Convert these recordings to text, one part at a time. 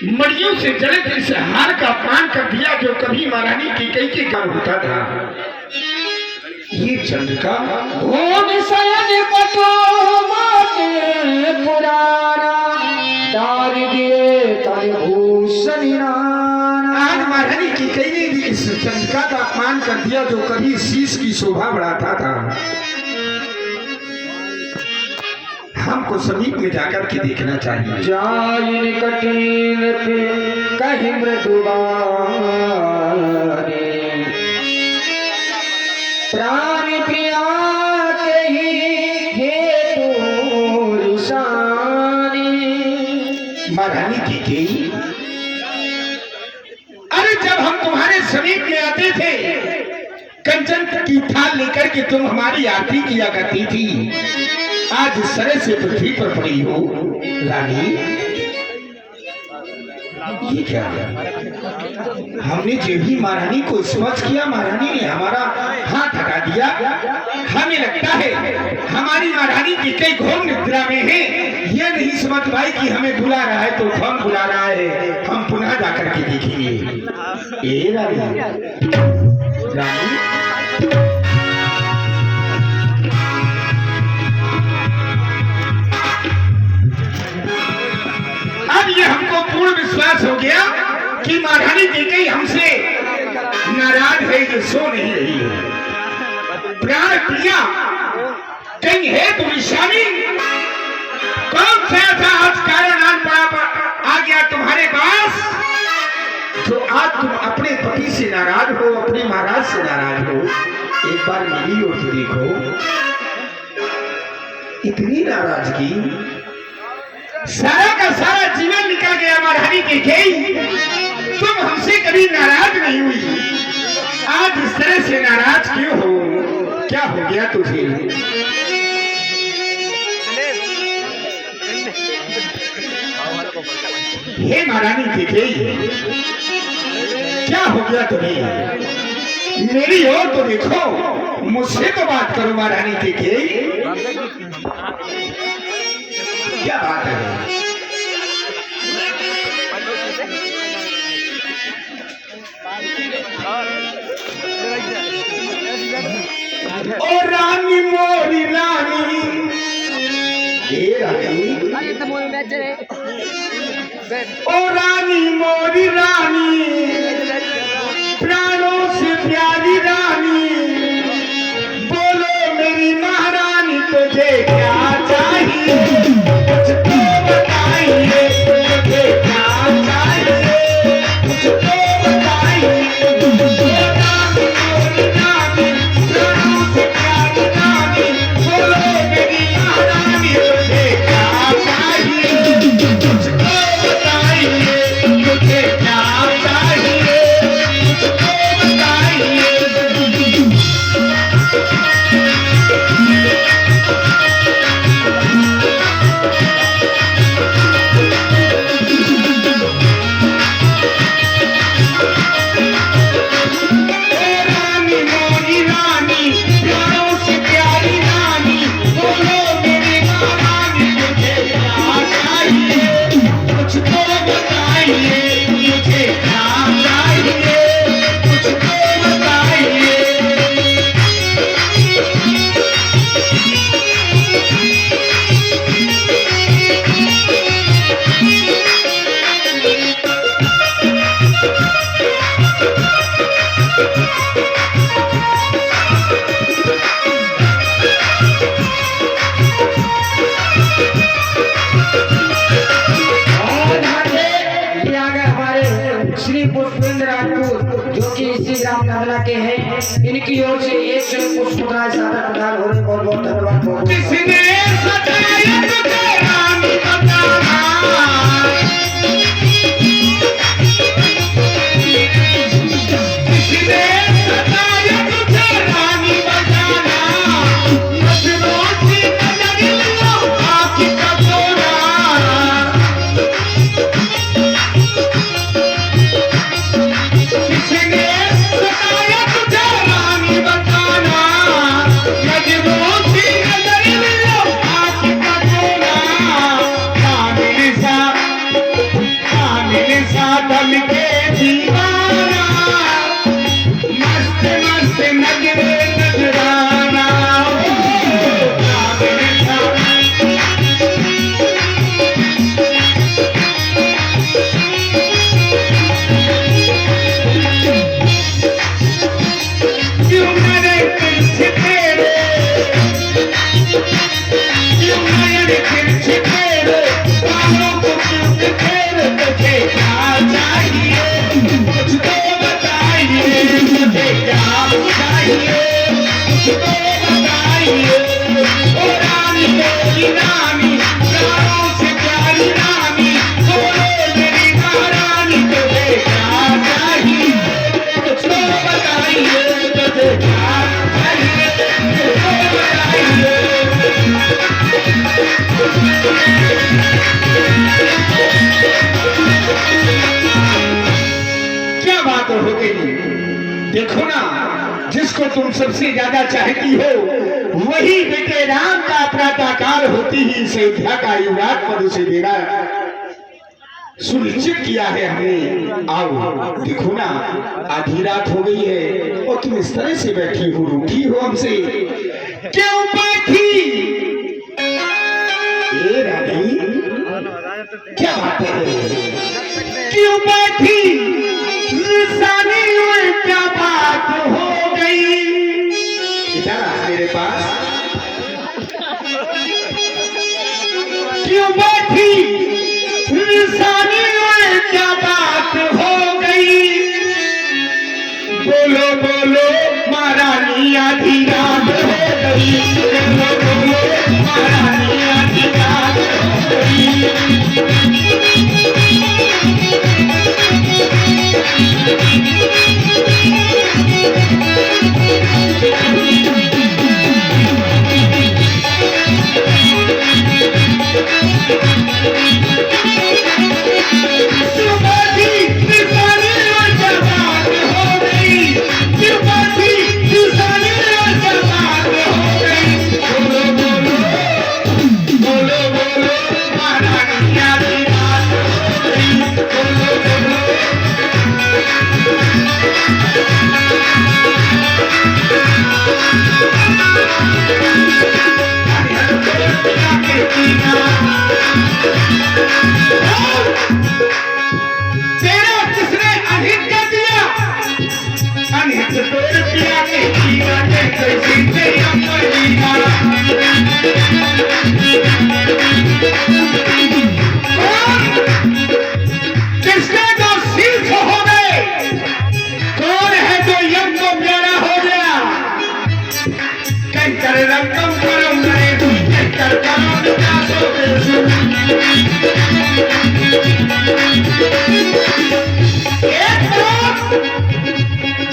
मड़ियों से जड़े इस हार का पान कर दिया जो कभी महारानी की कई के काम होता था। ये चंद्रिका आज महारानी की कई ने भी इस चंद्रिका का अपमान कर दिया जो कभी शीश की शोभा बढ़ाता था। हमको समीप में जाकर के देखना चाहिए। जाइन कठिन कहीं मृदुबानी प्राण प्रिया के ही हेतु रुसानी। महारानी की गई, अरे जब हम तुम्हारे समीप में आते थे कंचन की थाल लेकर के तुम हमारी आरती किया करती थी, आज सरे से पृथ्वी पर पड़ी हो रानी। ये क्या है? हमने जो भी महारानी को स्पर्श किया महारानी ने हमारा हाथ हटा दिया। हमें लगता है हमारी महारानी की कई घोर निद्रा में है। यह नहीं समझ पाई कि हमें बुला रहा है तो कौन बुला रहा है। हम पुनः जाकर के देखेंगे। ए रानी, रानी अब ये हमको पूर्ण विश्वास हो गया कि महारानी कैकेयी हमसे नाराज है, जो सो नहीं रही है। प्राण प्रिया कहीं है तुम ईशानी, कौन सा ऐसा आज कारण आ गया तुम्हारे पास जो आज तुम अपने पति से नाराज हो, अपने महाराज से नाराज हो। एक बार मेरी ओर तो देखो, इतनी नाराजगी, सारा का सारा जीवन निकल गया महारानी कैकेयी। तुम हमसे कभी नाराज नहीं हुई, आज इस तरह से नाराज क्यों हो? क्या हो गया तुझे? हे महारानी कैकेयी, क्या हो गया तुम्हें? मेरी ओर तो देखो, मुझसे तो बात करो महारानी कैकेयी। क्या बात है? ओ रानी मोरी रानी, ए रानी, ओ रानी मोरी रानी, प्राणों से प्यारी रानी, बोलो मेरी महारानी तुझे क्या चाहिए? मुझको बताइए तुझे क्या चाहिए, मुझको बताइए। रानी मोरी रानी, प्राणों से प्यारी रानी, बोलो मेरी महारानी तुझे क्या चाहिए? मुझको बताइए तुझे क्या चाहिए, मुझको बताइए। के हैं, इनकी ओर से एक पुष्प का सादर प्रदान होने बहुत बहुत धन्यवाद। किसने सजाया तुझे रानी बताना, किसने सजाया तुझे रानी बताना, नजरों से नजर लो आँख का सोना। किसने नजरों से नजर लो आँख का सोना। तुम सबसे ज्यादा चाहती हो, वही बेटे राम का प्रातःकाल होती ही इस अयोध्या का युवराज पद उसे देना सुनिश्चित किया है हमने। आओ देखो ना, आधी रात हो गई है और तुम इस तरह से बैठी हो, रूठी हो हमसे, क्यों बैठी? ए रानी, क्या बात है, क्यों बैठी? सानी क्या बात हो गई? इधर आ मेरे पास, क्यों बैठी? सानी क्या बात हो गई? बोलो बोलो महारानी आधी रात हो गई, बोलो बोलो महारानी आधी रात हो गई।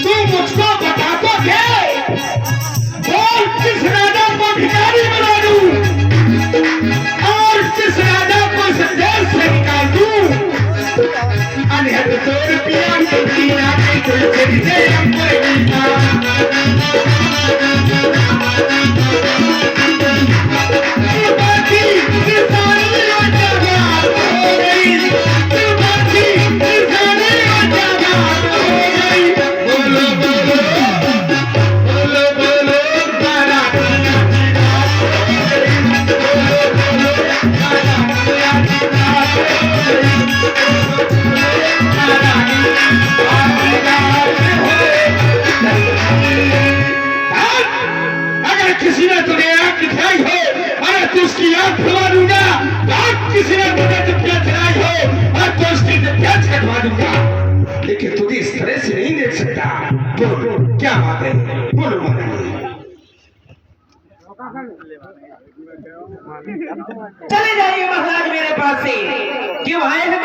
तू मुझको बता तो दे, बोल किस राजा को भिखारी बना दूं और किस राजा को संदेश से निकाल दूं? अनहद तो रुपया के बिना कोई खरीदे हमको लेकिन तुझे इस तरह से नहीं देख सकता। बोलो क्या बात है, बोलो चले जाइए महाराज मेरे पास से। क्यों आए हैं?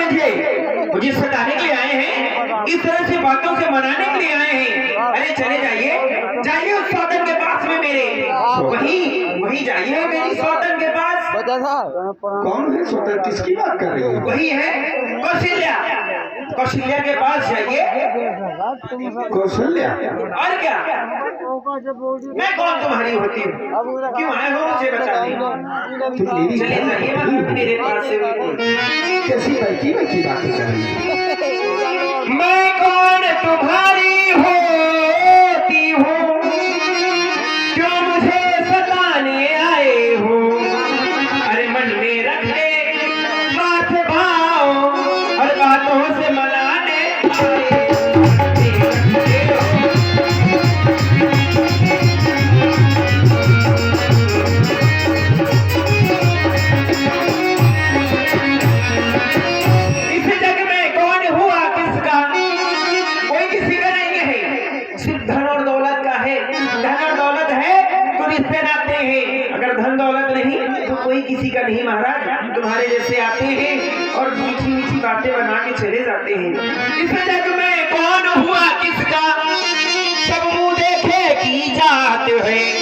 मुझे सताने के लिए आए हैं, इस तरह से बातों से मनाने के लिए आए हैं? अरे चले जाइए, जाइए उस सौतन के पास में मेरे, वही जाइए मेरी सौतन के पास। कौन है सौतन? किसकी बात कर रही है? वही है कौशल्या, कौशल्या के पास जाइए। कौशल्या? और क्या, मैं कौन तुम्हारी होती हूँ? क्यों आए हो मुझे बताइए। चले जाइए मेरे पास से। कैसी बैठी बैठी बातें कर रही है? मैं कौन तुम्हारी होती हूँ, क्यों मुझे सताने आए हो? अरे मन में रख ले बात भाव और बातों से मनाने आए। कोई किसी का नहीं महाराज, तुम्हारे जैसे आते हैं और मीठी मीठी बातें बना के चले जाते हैं। इस जग में कौन हुआ किसका, सब मुंह देखे की जात है।